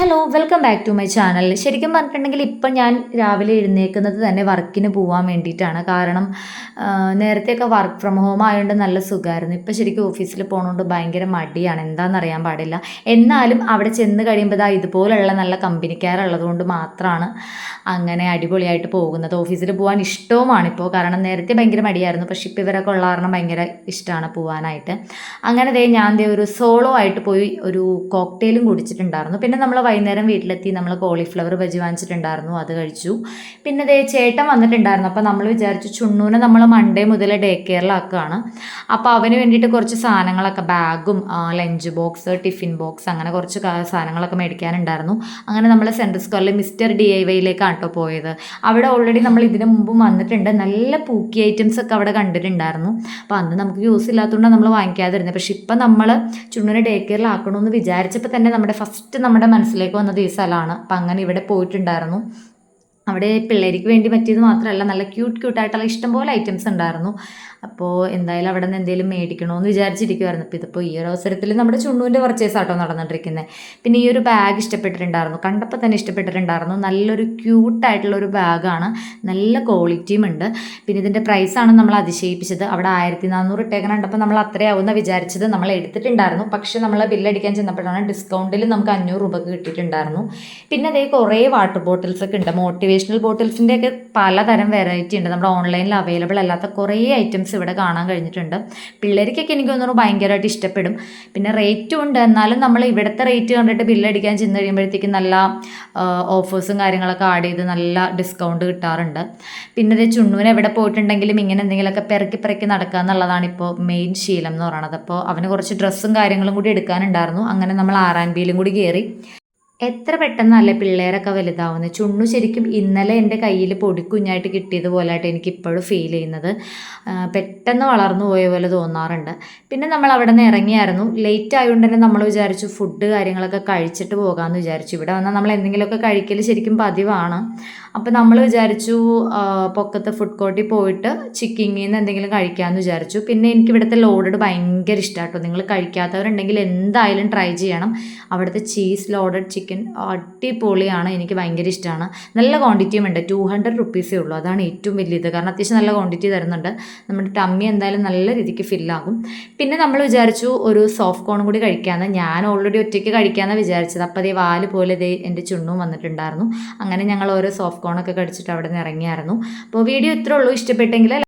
Hello welcome back to my channel. ശരിക്കും പറഞ്ഞിട്ടുണ്ടെങ്കിൽ ഇപ്പം ഞാൻ രാവിലെ എഴുന്നേൽക്കുന്നത് തന്നെ വർക്കിന് പോകാൻ വേണ്ടിയിട്ടാണ്. കാരണം നേരത്തെയൊക്കെ വർക്ക് ഫ്രം ഹോം ആയതുകൊണ്ട് നല്ല സുഖമായിരുന്നു. ഇപ്പം ശരിക്കും ഓഫീസിൽ പോകണോണ്ട് ഭയങ്കര മടിയാണ്, എന്താണെന്നറിയാൻ പാടില്ല. എന്നാലും അവിടെ ചെന്ന് കഴിയുമ്പോൾ ഇതുപോലുള്ള നല്ല കമ്പനിക്കാരുള്ളത് കൊണ്ട് മാത്രമാണ് അങ്ങനെ അടിപൊളിയായിട്ട് പോകുന്നത്. ഓഫീസിൽ പോകാൻ ഇഷ്ടവുമാണിപ്പോൾ, കാരണം നേരത്തെ ഭയങ്കര മടിയായിരുന്നു. പക്ഷെ ഇപ്പോൾ ഇവരൊക്കെ ഉള്ള കാരണം ഭയങ്കര ഇഷ്ടമാണ് പോകാനായിട്ട്. അങ്ങനെ ഞാൻ ഒരു സോളോ ആയിട്ട് പോയി ഒരു കോക്ടെയിലും കുടിച്ചിട്ടുണ്ടായിരുന്നു. പിന്നെ നമ്മൾ വൈകുന്നേരം വീട്ടിലെത്തി നമ്മൾ കോളിഫ്ലവർ ബജി വാങ്ങിച്ചിട്ടുണ്ടായിരുന്നു, അത് കഴിച്ചു. പിന്നെ ചേട്ടൻ വന്നിട്ടുണ്ടായിരുന്നു. അപ്പോൾ നമ്മൾ വിചാരിച്ചു ചുണ്ണൂനെ നമ്മൾ മൺഡേ മുതൽ ഡേ കെയറിലാക്കുകയാണ്. അപ്പോൾ അവന് വേണ്ടിയിട്ട് കുറച്ച് സാധനങ്ങളൊക്കെ, ബാഗും ലഞ്ച് ബോക്സ്, ടിഫിൻ ബോക്സ്, അങ്ങനെ കുറച്ച് സാധനങ്ങളൊക്കെ മേടിക്കാനുണ്ടായിരുന്നു. അങ്ങനെ നമ്മൾ സെൻട്രൽ സ്ക്വയറിൽ മിസ്റ്റർ DIYയിലേക്കാണ് കേട്ടോ പോയത്. അവിടെ ഓൾറെഡി നമ്മൾ ഇതിന് മുമ്പും വന്നിട്ടുണ്ട്. നല്ല പൂക്കി ഐറ്റംസ് ഒക്കെ അവിടെ കണ്ടിട്ടുണ്ടായിരുന്നു. അപ്പോൾ അന്ന് നമുക്ക് യൂസ് ഇല്ലാത്തതുകൊണ്ടാണ് നമ്മൾ വാങ്ങിക്കാതിരുന്നത്. പക്ഷെ ഇപ്പം നമ്മൾ ചുണ്ണൂനെ ഡേ കെയറിലാക്കണമെന്ന് വിചാരിച്ചപ്പോൾ തന്നെ നമ്മുടെ മനസ്സിലേക്ക് വന്നത് ഈ സ്ഥലമാണ്. അപ്പം അങ്ങനെ ഇവിടെ പോയിട്ടുണ്ടായിരുന്നു. അവിടെ പിള്ളേർക്ക് വേണ്ടി പറ്റിയത് മാത്രമല്ല, നല്ല ക്യൂട്ടായിട്ടുള്ള ഇഷ്ടംപോലെ ഐറ്റംസ് ഉണ്ടായിരുന്നു. അപ്പോൾ എന്തായാലും അവിടെ നിന്ന് എന്തെങ്കിലും മേടിക്കണമെന്ന് വിചാരിച്ചിരിക്കുമായിരുന്നു. അപ്പോൾ ഇതിപ്പോൾ ഈ ഒരു അവസരത്തിൽ നമ്മുടെ ചുണ്ണൂൻ്റെ പർച്ചേസ് ആട്ടോ നടന്നിട്ടിരിക്കുന്നത്. പിന്നെ ഈ ഒരു ബാഗ് ഇഷ്ടപ്പെട്ടിട്ടുണ്ടായിരുന്നു, കണ്ടപ്പോൾ തന്നെ ഇഷ്ടപ്പെട്ടിട്ടുണ്ടായിരുന്നു. നല്ലൊരു ക്യൂട്ടായിട്ടുള്ളൊരു ബാഗാണ്, നല്ല ക്വാളിറ്റിയും ഉണ്ട്. പിന്നെ ഇതിൻ്റെ പ്രൈസാണ് നമ്മൾ അതിശയിപ്പിച്ചത്. അവിടെ 1400 ഇട്ടേക്കണം കണ്ടപ്പോൾ നമ്മൾ അത്രയാവുമെന്ന് വിചാരിച്ചത്. നമ്മൾ എടുത്തിട്ടുണ്ടായിരുന്നു, പക്ഷേ നമ്മൾ ബില്ലടിക്കാൻ ചെന്നപ്പോഴാണ് ഡിസ്കൗണ്ടിൽ നമുക്ക് 500 രൂപക്ക് കിട്ടിയിട്ടുണ്ടായിരുന്നു. പിന്നെ കുറേ വാട്ടർ ബോട്ടിൽസ് ഒക്കെ ഉണ്ട്. മോട്ടിവേഷണൽ ബോട്ടിൽസിൻ്റെയൊക്കെ പലതരം വെറൈറ്റി ഉണ്ട്. നമ്മുടെ ഓൺലൈനിൽ അവൈലബിൾ അല്ലാത്ത കുറേ ഐറ്റംസ് ഇവിടെ കാണാൻ കഴിഞ്ഞിട്ടുണ്ട്. പിള്ളേർക്കൊക്കെ എനിക്ക് തോന്നുന്നു ഭയങ്കരമായിട്ട് ഇഷ്ടപ്പെടും. പിന്നെ റേറ്റും ഉണ്ട്. എന്നാലും നമ്മൾ ഇവിടുത്തെ റേറ്റ് കണ്ടിട്ട് ബില്ലടിക്കാൻ ചെന്ന് കഴിയുമ്പോഴത്തേക്കും നല്ല ഓഫേഴ്സും കാര്യങ്ങളൊക്കെ ആഡ് ചെയ്ത് നല്ല ഡിസ്കൗണ്ട് കിട്ടാറുണ്ട്. പിന്നെ ചുണ്ണൂന് എവിടെ പോയിട്ടുണ്ടെങ്കിലും ഇങ്ങനെ എന്തെങ്കിലുമൊക്കെ പെറുക്കി നടക്കുക എന്നുള്ളതാണ് ഇപ്പോൾ മെയിൻ ശീലം എന്ന് പറയുന്നത്. അപ്പോൾ അവന് കുറച്ച് ഡ്രസ്സും കാര്യങ്ങളും കൂടി എടുക്കാനുണ്ടായിരുന്നു. അങ്ങനെ നമ്മൾ R&Bയിലും കൂടി കയറി. എത്ര പെട്ടെന്നല്ലേ പിള്ളേരൊക്കെ വലുതാവുന്നത്. ചുണ്ണു ശരിക്കും ഇന്നലെ എൻ്റെ കയ്യിൽ പൊടിക്കുഞ്ഞായിട്ട് കിട്ടിയതുപോലെയായിട്ട് എനിക്കിപ്പോഴും ഫീൽ ചെയ്യുന്നത്. പെട്ടെന്ന് വളർന്നു പോയ പോലെ തോന്നാറുണ്ട്. പിന്നെ നമ്മൾ അവിടെ നിന്ന് ഇറങ്ങിയായിരുന്നു. ലേറ്റ് ആയതുകൊണ്ട് തന്നെ നമ്മൾ വിചാരിച്ചു ഫുഡ് കാര്യങ്ങളൊക്കെ കഴിച്ചിട്ട് പോകാമെന്ന് വിചാരിച്ചു. ഇവിടെ വന്നാൽ നമ്മൾ എന്തെങ്കിലുമൊക്കെ കഴിക്കൽ ശരിക്കും പതിവാണ്. അപ്പോൾ നമ്മൾ വിചാരിച്ചു പൊക്കത്ത് ഫുഡ് കോർട്ടിൽ പോയിട്ട് ചിക്കിങ്ങിൽ നിന്ന് എന്തെങ്കിലും കഴിക്കാമെന്ന് വിചാരിച്ചു. പിന്നെ എനിക്ക് ഇവിടുത്തെ ലോഡഡ് ഭയങ്കര ഇഷ്ടമാട്ടോ. നിങ്ങൾ കഴിക്കാത്തവരുണ്ടെങ്കിൽ എന്തായാലും ട്രൈ ചെയ്യണം. അവിടുത്തെ ചീസ് ലോഡഡ് ചിക്കൻ അടിപൊളിയാണ്, എനിക്ക് ഭയങ്കര ഇഷ്ടമാണ്. നല്ല ക്വാണ്ടിറ്റിയും ഉണ്ട്. 200 റുപ്പീസേ ഉള്ളൂ, അതാണ് ഏറ്റവും വലിയത്. കാരണം അത്യാവശ്യം നല്ല ക്വാണ്ടിറ്റി തരുന്നുണ്ട്. നമ്മുടെ ടമ്മി എന്തായാലും നല്ല രീതിക്ക് ഫില്ലാകും. പിന്നെ നമ്മൾ വിചാരിച്ചു ഒരു സോഫ്റ്റ് കോൺ കൂടി കഴിക്കാമെന്ന്. ഞാൻ ഓൾറെഡി ഒറ്റയ്ക്ക് കഴിക്കാമെന്ന് വിചാരിച്ചത്. അപ്പോൾ വാല് പോലെ എൻ്റെ ചുണ്ണും വന്നിട്ടുണ്ടായിരുന്നു. അങ്ങനെ ഞങ്ങൾ ഓരോ സോഫ്റ്റ് കോണൊക്കെ കഴിച്ചിട്ട് അവിടെ നിന്ന് ഇറങ്ങിയായിരുന്നു. അപ്പോൾ വീഡിയോ ഇത്രേ ഉള്ളൂ. ഇഷ്ടപ്പെട്ടെങ്കിൽ